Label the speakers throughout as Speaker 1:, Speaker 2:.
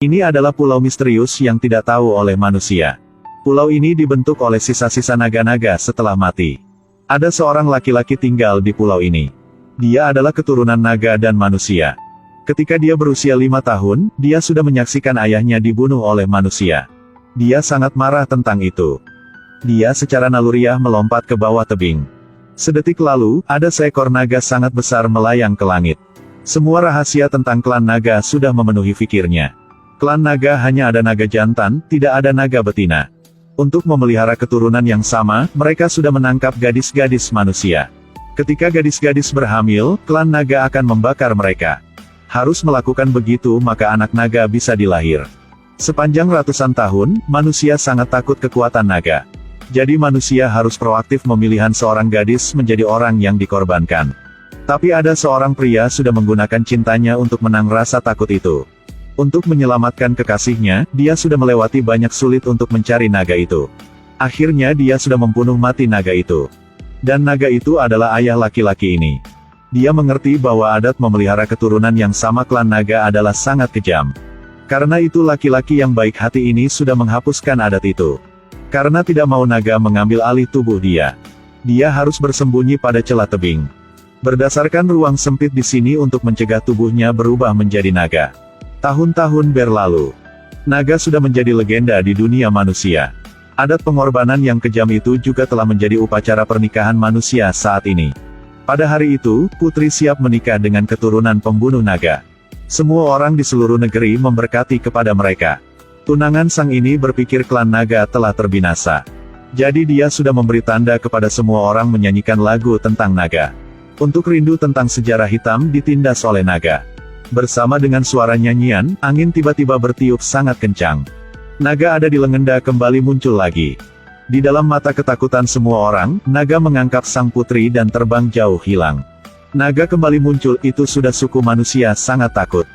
Speaker 1: Ini adalah pulau misterius yang tidak tahu oleh manusia. Pulau ini dibentuk oleh sisa-sisa naga-naga setelah mati. Ada seorang laki-laki tinggal di pulau ini. Dia adalah keturunan naga dan manusia. Ketika dia berusia 5 tahun, dia sudah menyaksikan ayahnya dibunuh oleh manusia. Dia sangat marah tentang itu. Dia secara naluriah melompat ke bawah tebing. Sedetik lalu, ada seekor naga sangat besar melayang ke langit. Semua rahasia tentang klan naga sudah memenuhi pikirnya. Klan naga hanya ada naga jantan, tidak ada naga betina. Untuk memelihara keturunan yang sama, mereka sudah menangkap gadis-gadis manusia. Ketika gadis-gadis berhamil, klan naga akan membakar mereka. Harus melakukan begitu maka anak naga bisa dilahir. Sepanjang ratusan tahun, manusia sangat takut kekuatan naga. Jadi manusia harus proaktif memilih seorang gadis menjadi orang yang dikorbankan. Tapi ada seorang pria sudah menggunakan cintanya untuk menang rasa takut itu. Untuk menyelamatkan kekasihnya, dia sudah melewati banyak sulit untuk mencari naga itu. Akhirnya dia sudah membunuh mati naga itu. Dan naga itu adalah ayah laki-laki ini. Dia mengerti bahwa adat memelihara keturunan yang sama klan naga adalah sangat kejam. Karena itu laki-laki yang baik hati ini sudah menghapuskan adat itu. Karena tidak mau naga mengambil alih tubuh dia. Dia harus bersembunyi pada celah tebing. Berdasarkan ruang sempit di sini untuk mencegah tubuhnya berubah menjadi naga. Tahun-tahun berlalu. Naga sudah menjadi legenda di dunia manusia. Adat pengorbanan yang kejam itu juga telah menjadi upacara pernikahan manusia saat ini. Pada hari itu, putri siap menikah dengan keturunan pembunuh naga. Semua orang di seluruh negeri memberkati kepada mereka. Tunangan sang ini berpikir klan naga telah terbinasa. Jadi dia sudah memberi tanda kepada semua orang menyanyikan lagu tentang naga. Untuk rindu tentang sejarah hitam ditindas oleh naga. Bersama dengan suara nyanyian, angin tiba-tiba bertiup sangat kencang. Naga ada di legenda kembali muncul lagi. Di dalam mata ketakutan semua orang, naga mengangkat sang putri dan terbang jauh hilang. Naga kembali muncul, itu sudah suku manusia sangat takut.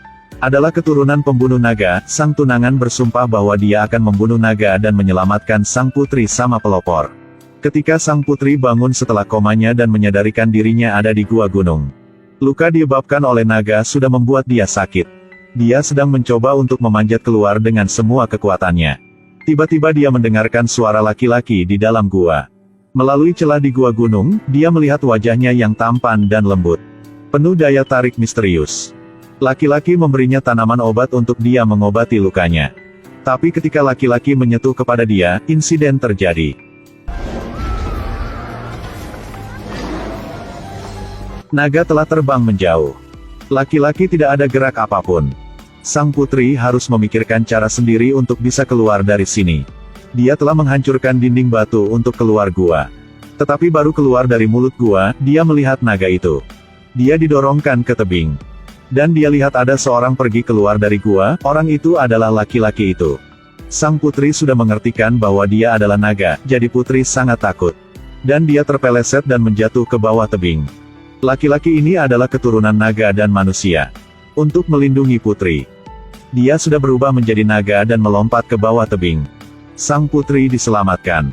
Speaker 1: Adalah keturunan pembunuh naga, sang tunangan bersumpah bahwa dia akan membunuh naga dan menyelamatkan sang putri sama pelopor. Ketika sang putri bangun setelah komanya dan menyadarikan dirinya ada di gua gunung. Luka disebabkan oleh naga sudah membuat dia sakit. Dia sedang mencoba untuk memanjat keluar dengan semua kekuatannya. Tiba-tiba dia mendengarkan suara laki-laki di dalam gua. Melalui celah di gua gunung, dia melihat wajahnya yang tampan dan lembut. Penuh daya tarik misterius. Laki-laki memberinya tanaman obat untuk dia mengobati lukanya. Tapi ketika laki-laki menyentuh kepada dia, insiden terjadi. Naga telah terbang menjauh. Laki-laki tidak ada gerak apapun. Sang putri harus memikirkan cara sendiri untuk bisa keluar dari sini. Dia telah menghancurkan dinding batu untuk keluar gua. Tetapi baru keluar dari mulut gua, dia melihat naga itu. Dia didorongkan ke tebing. Dan dia lihat ada seorang pergi keluar dari gua, orang itu adalah laki-laki itu. Sang putri sudah mengertikan bahwa dia adalah naga, jadi putri sangat takut. Dan dia terpeleset dan menjatuh ke bawah tebing. Laki-laki ini adalah keturunan naga dan manusia. Untuk melindungi putri, dia sudah berubah menjadi naga dan melompat ke bawah tebing. Sang putri diselamatkan.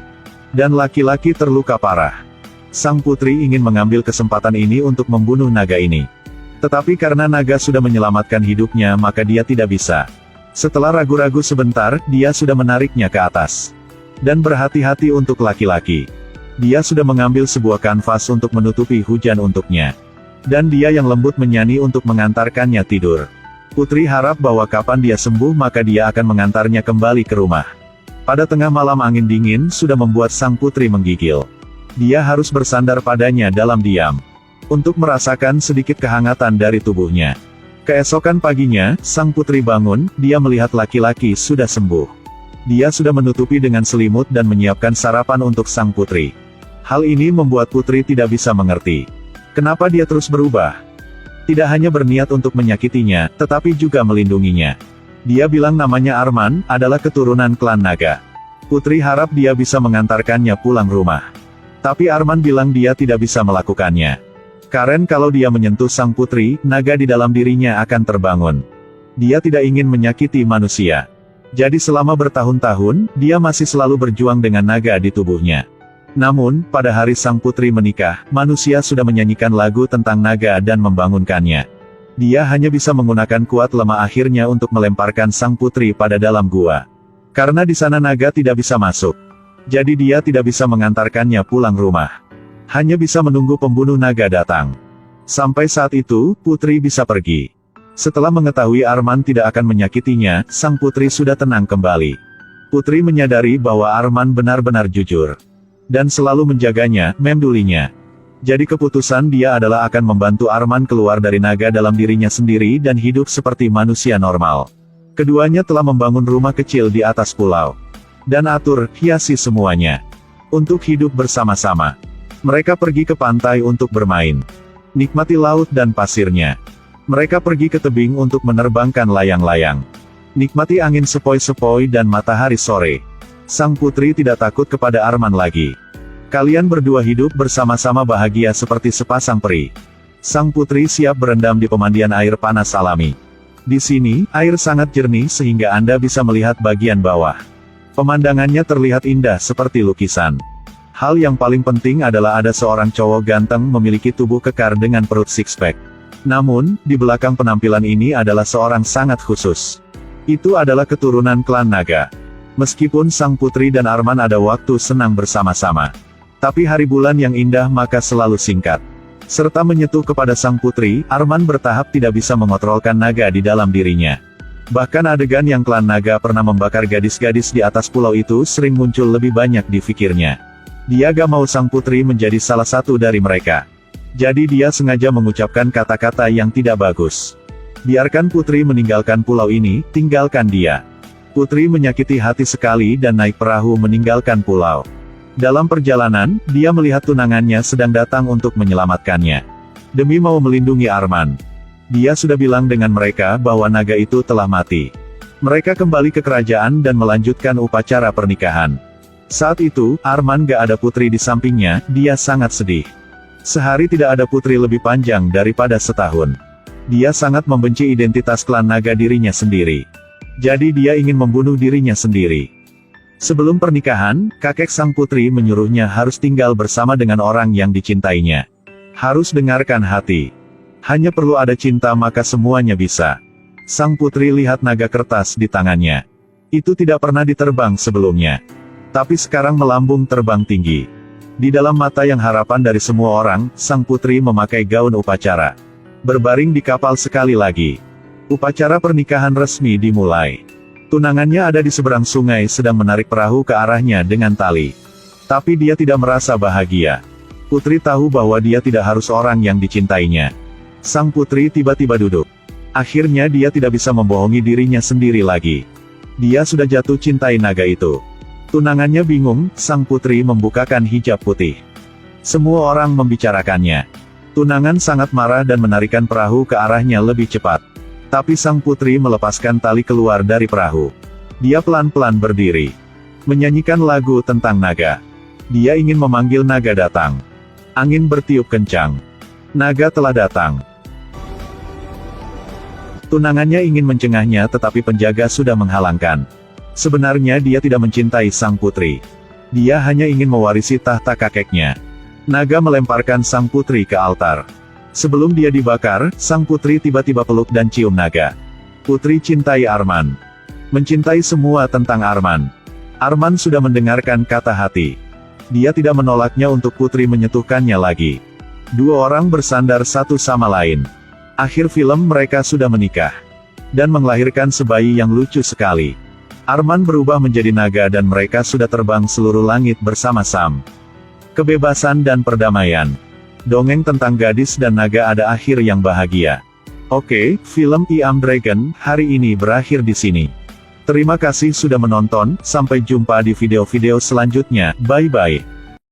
Speaker 1: Dan laki-laki terluka parah. Sang putri ingin mengambil kesempatan ini untuk membunuh naga ini. Tetapi karena naga sudah menyelamatkan hidupnya maka dia tidak bisa. Setelah ragu-ragu sebentar, dia sudah menariknya ke atas. Dan berhati-hati untuk laki-laki. Dia sudah mengambil sebuah kanvas untuk menutupi hujan untuknya. Dan dia yang lembut menyanyi untuk mengantarkannya tidur. Putri harap bahwa kapan dia sembuh maka dia akan mengantarnya kembali ke rumah. Pada tengah malam angin dingin sudah membuat sang putri menggigil. Dia harus bersandar padanya dalam diam. Untuk merasakan sedikit kehangatan dari tubuhnya. Keesokan paginya, sang putri bangun, dia melihat laki-laki sudah sembuh. Dia sudah menutupi dengan selimut dan menyiapkan sarapan untuk sang putri. Hal ini membuat putri tidak bisa mengerti. Kenapa dia terus berubah? Tidak hanya berniat untuk menyakitinya, tetapi juga melindunginya. Dia bilang namanya Arman, adalah keturunan klan naga. Putri harap dia bisa mengantarkannya pulang rumah. Tapi Arman bilang dia tidak bisa melakukannya. Karena kalau dia menyentuh sang putri, naga di dalam dirinya akan terbangun. Dia tidak ingin menyakiti manusia. Jadi selama bertahun-tahun, dia masih selalu berjuang dengan naga di tubuhnya. Namun, pada hari sang putri menikah, manusia sudah menyanyikan lagu tentang naga dan membangunkannya. Dia hanya bisa menggunakan kuat lemah akhirnya untuk melemparkan sang putri pada dalam gua. Karena di sana naga tidak bisa masuk. Jadi dia tidak bisa mengantarkannya pulang rumah. Hanya bisa menunggu pembunuh naga datang. Sampai saat itu, putri bisa pergi. Setelah mengetahui Arman tidak akan menyakitinya, sang putri sudah tenang kembali. Putri menyadari bahwa Arman benar-benar jujur. Dan selalu menjaganya, memedulinya. Jadi keputusan dia adalah akan membantu Arman keluar dari naga dalam dirinya sendiri dan hidup seperti manusia normal. Keduanya telah membangun rumah kecil di atas pulau. Dan atur, hiasi semuanya. Untuk hidup bersama-sama. Mereka pergi ke pantai untuk bermain. Nikmati laut dan pasirnya. Mereka pergi ke tebing untuk menerbangkan layang-layang. Nikmati angin sepoi-sepoi dan matahari sore. Sang putri tidak takut kepada Arman lagi. Kalian berdua hidup bersama-sama bahagia seperti sepasang peri. Sang putri siap berendam di pemandian air panas alami. Di sini, air sangat jernih sehingga Anda bisa melihat bagian bawah. Pemandangannya terlihat indah seperti lukisan. Hal yang paling penting adalah ada seorang cowok ganteng memiliki tubuh kekar dengan perut six-pack. Namun, di belakang penampilan ini adalah seorang sangat khusus. Itu adalah keturunan klan naga. Meskipun sang putri dan Arman ada waktu senang bersama-sama. Tapi hari bulan yang indah maka selalu singkat. Serta menyentuh kepada sang putri, Arman bertahap tidak bisa mengontrolkan naga di dalam dirinya. Bahkan adegan yang klan naga pernah membakar gadis-gadis di atas pulau itu sering muncul lebih banyak di pikirnya. Dia gak mau sang putri menjadi salah satu dari mereka. Jadi dia sengaja mengucapkan kata-kata yang tidak bagus. Biarkan putri meninggalkan pulau ini, tinggalkan dia. Putri menyakiti hati sekali dan naik perahu meninggalkan pulau. Dalam perjalanan, dia melihat tunangannya sedang datang untuk menyelamatkannya. Demi mau melindungi Arman. Dia sudah bilang dengan mereka bahwa naga itu telah mati. Mereka kembali ke kerajaan dan melanjutkan upacara pernikahan. Saat itu, Arman gak ada putri di sampingnya, dia sangat sedih. Sehari tidak ada putri lebih panjang daripada setahun. Dia sangat membenci identitas klan naga dirinya sendiri. Jadi dia ingin membunuh dirinya sendiri. Sebelum pernikahan, kakek sang putri menyuruhnya harus tinggal bersama dengan orang yang dicintainya. Harus dengarkan hati. Hanya perlu ada cinta maka semuanya bisa. Sang putri lihat naga kertas di tangannya. Itu tidak pernah diterbang sebelumnya. Tapi sekarang melambung terbang tinggi. Di dalam mata yang harapan dari semua orang, sang putri memakai gaun upacara. Berbaring di kapal sekali lagi. Upacara pernikahan resmi dimulai. Tunangannya ada di seberang sungai sedang menarik perahu ke arahnya dengan tali. Tapi dia tidak merasa bahagia. Putri tahu bahwa dia tidak harus orang yang dicintainya. Sang putri tiba-tiba duduk. Akhirnya dia tidak bisa membohongi dirinya sendiri lagi. Dia sudah jatuh cintai naga itu. Tunangannya bingung, sang putri membukakan hijab putih. Semua orang membicarakannya. Tunangan sangat marah dan menarikan perahu ke arahnya lebih cepat. Tapi sang putri melepaskan tali keluar dari perahu. Dia pelan-pelan berdiri. Menyanyikan lagu tentang naga. Dia ingin memanggil naga datang. Angin bertiup kencang. Naga telah datang. Tunangannya ingin mencengahnya tetapi penjaga sudah menghalangkan. Sebenarnya dia tidak mencintai sang putri. Dia hanya ingin mewarisi tahta kakeknya. Naga melemparkan sang putri ke altar. Sebelum dia dibakar, sang putri tiba-tiba peluk dan cium naga. Putri cintai Arman. Mencintai semua tentang Arman. Arman sudah mendengarkan kata hati. Dia tidak menolaknya untuk putri menyentuhkannya lagi. Dua orang bersandar satu sama lain. Akhir film mereka sudah menikah. Dan melahirkan sebayi yang lucu sekali. Arman berubah menjadi naga dan mereka sudah terbang seluruh langit bersama Sam. Kebebasan dan perdamaian. Dongeng tentang gadis dan naga ada akhir yang bahagia. Oke, film I Am Dragon hari ini berakhir di sini. Terima kasih sudah menonton, sampai jumpa di video-video selanjutnya, bye-bye.